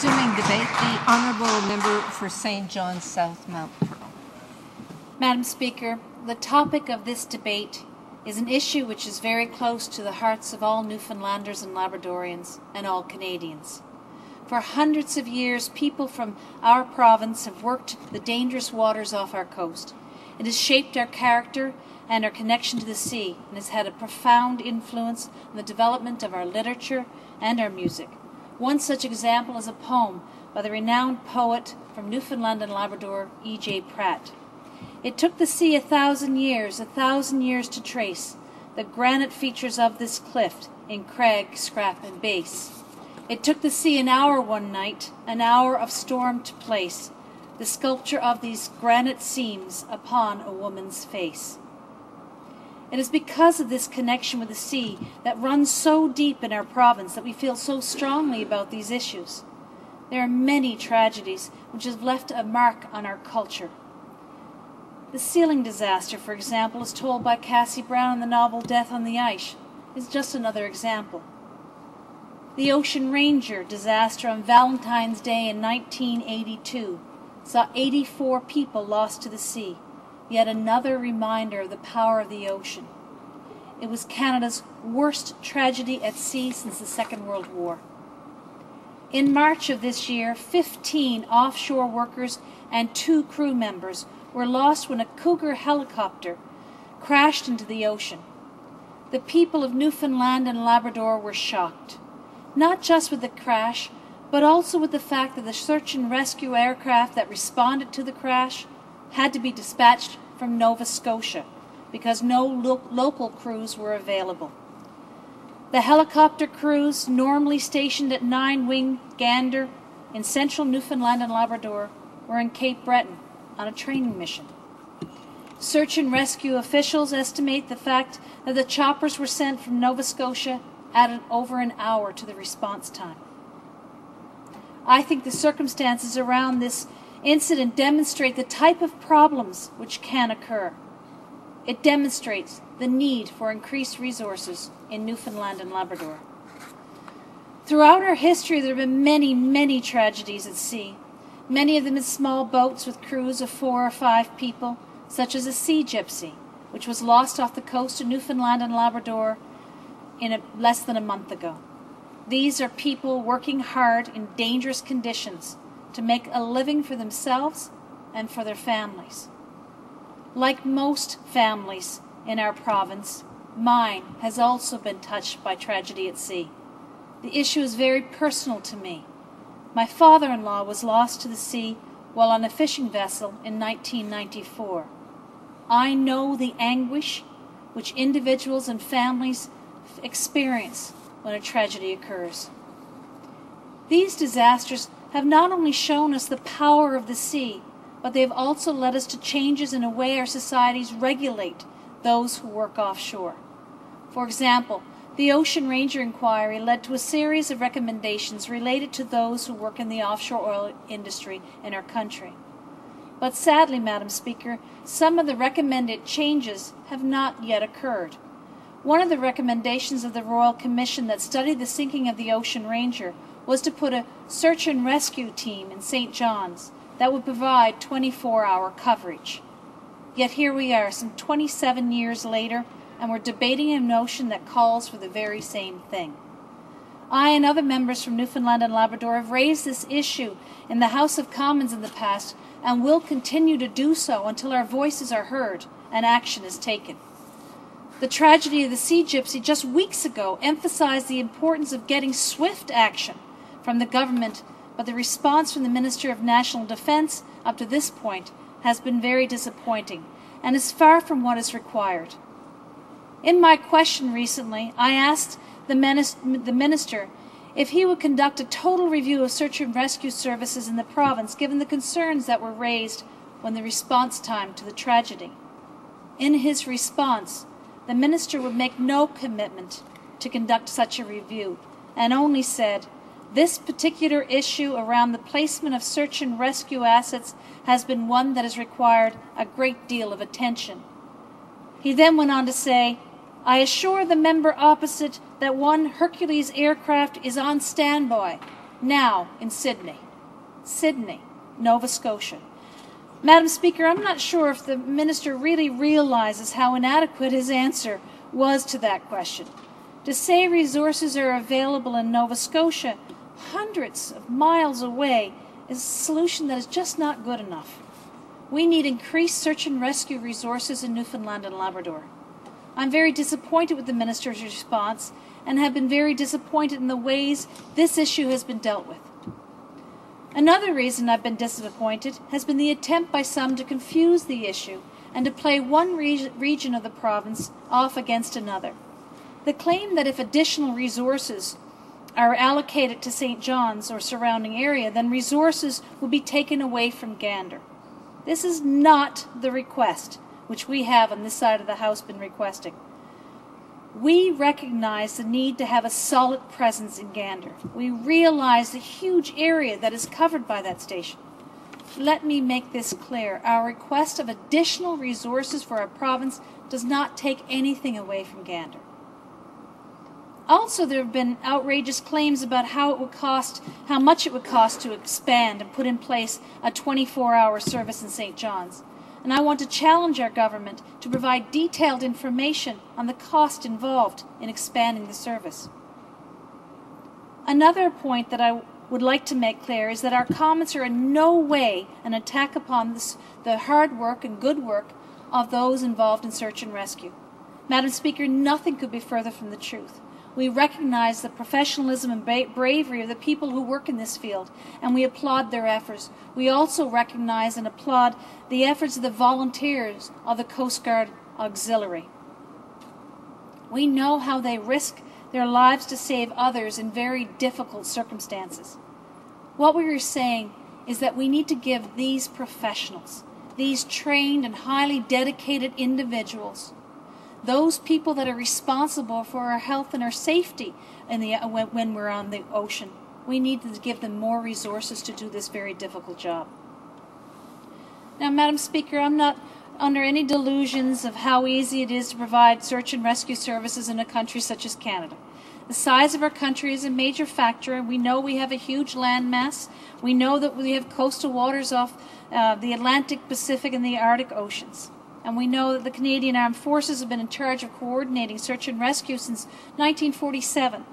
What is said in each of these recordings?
Resuming debate, the Honourable Member for St. John's South Mount Pearl. Madam Speaker, the topic of this debate is an issue which is very close to the hearts of all Newfoundlanders and Labradorians and all Canadians. For hundreds of years, people from our province have worked the dangerous waters off our coast. It has shaped our character and our connection to the sea, and has had a profound influence on the development of our literature and our music. One such example is a poem by the renowned poet from Newfoundland and Labrador, E.J. Pratt. It took the sea 1,000 years to trace the granite features of this cliff in crag, scrap, and base. It took the sea an hour one night, an hour of storm to place the sculpture of these granite seams upon a woman's face. It is because of this connection with the sea that runs so deep in our province that we feel so strongly about these issues. There are many tragedies which have left a mark on our culture. The sealing disaster, for example, as told by Cassie Brown in the novel Death on the Ice, is just another example. The Ocean Ranger disaster on Valentine's Day in 1982 saw 84 people lost to the sea. Yet another reminder of the power of the ocean. It was Canada's worst tragedy at sea since the Second World War. In March of this year, 15 offshore workers and 2 crew members were lost when a Cougar helicopter crashed into the ocean. The people of Newfoundland and Labrador were shocked, not just with the crash, but also with the fact that the search and rescue aircraft that responded to the crash had to be dispatched from Nova Scotia because no local crews were available. The helicopter crews normally stationed at 9 Wing Gander in central Newfoundland and Labrador were in Cape Breton on a training mission. Search and rescue officials estimate the fact that the choppers were sent from Nova Scotia added over an hour to the response time. I think the circumstances around this incident demonstrate the type of problems which can occur. It demonstrates the need for increased resources in Newfoundland and Labrador. Throughout our history, there have been many tragedies at sea, many of them in small boats with crews of 4 or 5 people, such as a sea gypsy, which was lost off the coast of Newfoundland and Labrador less than a month ago. These are people working hard in dangerous conditions to make a living for themselves and for their families. Like most families in our province, mine has also been touched by tragedy at sea. The issue is very personal to me. My father-in-law was lost to the sea while on a fishing vessel in 1994. I know the anguish which individuals and families experience when a tragedy occurs. These disasters have not only shown us the power of the sea, but they have also led us to changes in the way our societies regulate those who work offshore. For example, the Ocean Ranger inquiry led to a series of recommendations related to those who work in the offshore oil industry in our country. But sadly, Madam Speaker, some of the recommended changes have not yet occurred. One of the recommendations of the Royal Commission that studied the sinking of the Ocean Ranger was to put a search and rescue team in St. John's that would provide 24-hour coverage. Yet here we are, some 27 years later, and we're debating a notion that calls for the very same thing. I and other members from Newfoundland and Labrador have raised this issue in the House of Commons in the past and will continue to do so until our voices are heard and action is taken. The tragedy of the Sea Gypsy just weeks ago emphasized the importance of getting swift action from the government, but the response from the Minister of National Defence up to this point has been very disappointing and is far from what is required. In my question recently, I asked the Minister if he would conduct a total review of search and rescue services in the province given the concerns that were raised when the response time to the tragedy. In his response, the Minister would make no commitment to conduct such a review and only said, "This particular issue around the placement of search and rescue assets has been one that has required a great deal of attention." He then went on to say, "I assure the member opposite that one Hercules aircraft is on standby now in Sydney, Nova Scotia. Madam Speaker, I'm not sure if the Minister really realizes how inadequate his answer was to that question. To say resources are available in Nova Scotia, hundreds of miles away, is a solution that is just not good enough. We need increased search and rescue resources in Newfoundland and Labrador. I'm very disappointed with the Minister's response and have been very disappointed in the ways this issue has been dealt with. Another reason I've been disappointed has been the attempt by some to confuse the issue and to play one region of the province off against another. The claim that if additional resources are allocated to St. John's or surrounding area, then resources will be taken away from Gander. This is not the request which we have on this side of the House been requesting. We recognize the need to have a solid presence in Gander. We realize the huge area that is covered by that station. Let me make this clear. Our request of additional resources for our province does not take anything away from Gander. Also, there have been outrageous claims about how much it would cost to expand and put in place a 24-hour service in St. John's. And I want to challenge our government to provide detailed information on the cost involved in expanding the service. Another point that I would like to make clear is that our comments are in no way an attack upon the hard work and good work of those involved in search and rescue. Madam Speaker, nothing could be further from the truth. We recognize the professionalism and bravery of the people who work in this field, and we applaud their efforts. We also recognize and applaud the efforts of the volunteers of the Coast Guard Auxiliary. We know how they risk their lives to save others in very difficult circumstances. What we are saying is that we need to give these professionals, these trained and highly dedicated individuals, those people that are responsible for our health and our safety when we're on the ocean, we need to give them more resources to do this very difficult job. Now, Madam Speaker, I'm not under any delusions of how easy it is to provide search and rescue services in a country such as Canada. The size of our country is a major factor, and we know we have a huge land mass. We know that we have coastal waters off the Atlantic, Pacific, and the Arctic Oceans. And we know that the Canadian Armed Forces have been in charge of coordinating search and rescue since 1947.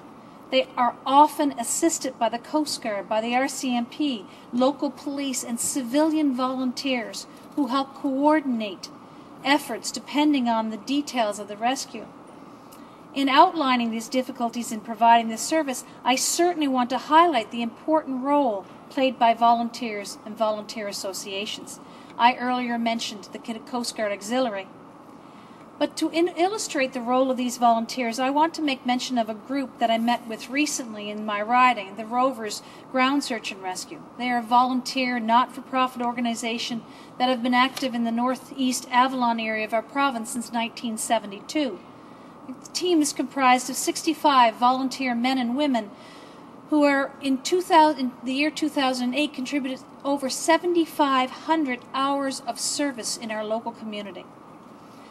They are often assisted by the Coast Guard, by the RCMP, local police, and civilian volunteers who help coordinate efforts depending on the details of the rescue. In outlining these difficulties in providing this service, I certainly want to highlight the important role played by volunteers and volunteer associations. I earlier mentioned the Coast Guard Auxiliary. But to illustrate the role of these volunteers, I want to make mention of a group that I met with recently in my riding, the Rovers Ground Search and Rescue. They are a volunteer, not-for-profit organization that have been active in the northeast Avalon area of our province since 1972. The team is comprised of 65 volunteer men and women who are in the year 2008 contributed over 7,500 hours of service in our local community.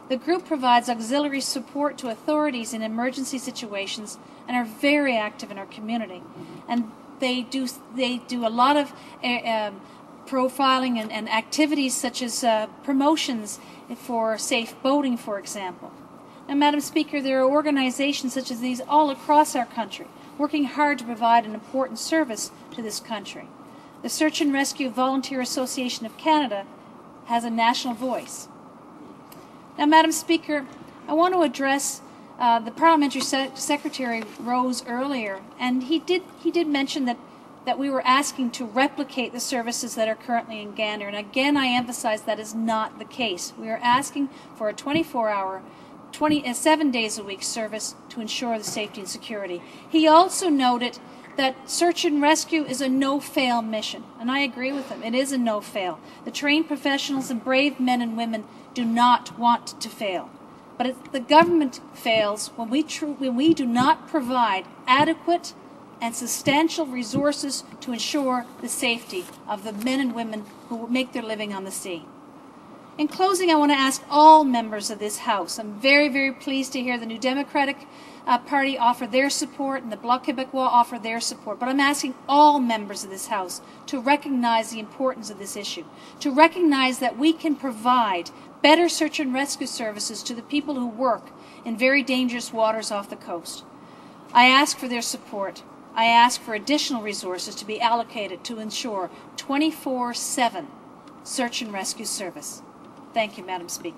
The group provides auxiliary support to authorities in emergency situations and are very active in our community. And they do a lot of profiling and activities such as promotions for safe boating, for example. Now, Madam Speaker, there are organizations such as these all across our country working hard to provide an important service to this country. The Search and Rescue Volunteer Association of Canada has a national voice. Now, Madam Speaker, I want to address the Parliamentary Secretary rose earlier, and he did mention that we were asking to replicate the services that are currently in Gander. And again, I emphasize that is not the case. We are asking for a 24-hour 7 days a week service to ensure the safety and security. He also noted that search and rescue is a no-fail mission, and I agree with him. It is a no-fail. The trained professionals and brave men and women do not want to fail. But if the government fails when we do not provide adequate and substantial resources to ensure the safety of the men and women who make their living on the sea. In closing, I want to ask all members of this House. I'm very, very pleased to hear the New Democratic Party offer their support and the Bloc Québécois offer their support. But I'm asking all members of this House to recognize the importance of this issue, to recognize that we can provide better search and rescue services to the people who work in very dangerous waters off the coast. I ask for their support. I ask for additional resources to be allocated to ensure 24/7 search and rescue service. Thank you, Madam Speaker.